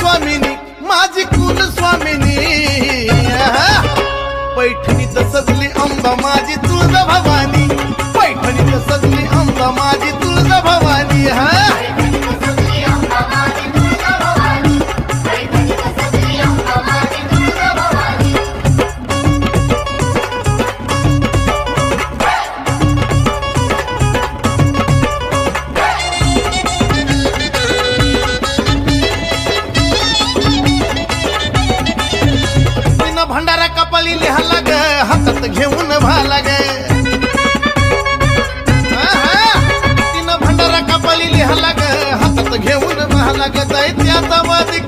स्वामिनी माझी कुल स्वामिनी पैठणीत सजली अंबा माझी तुळजा भवानी पैठणीत सजली अंबा माझी तुळजा भवानी भंडारा कपाली लिहाला ग हातात घेऊन भाला ग तिनं भंडारा कपाली लिहाला ग हातात घेऊन भाला ग दैत्याचा वादी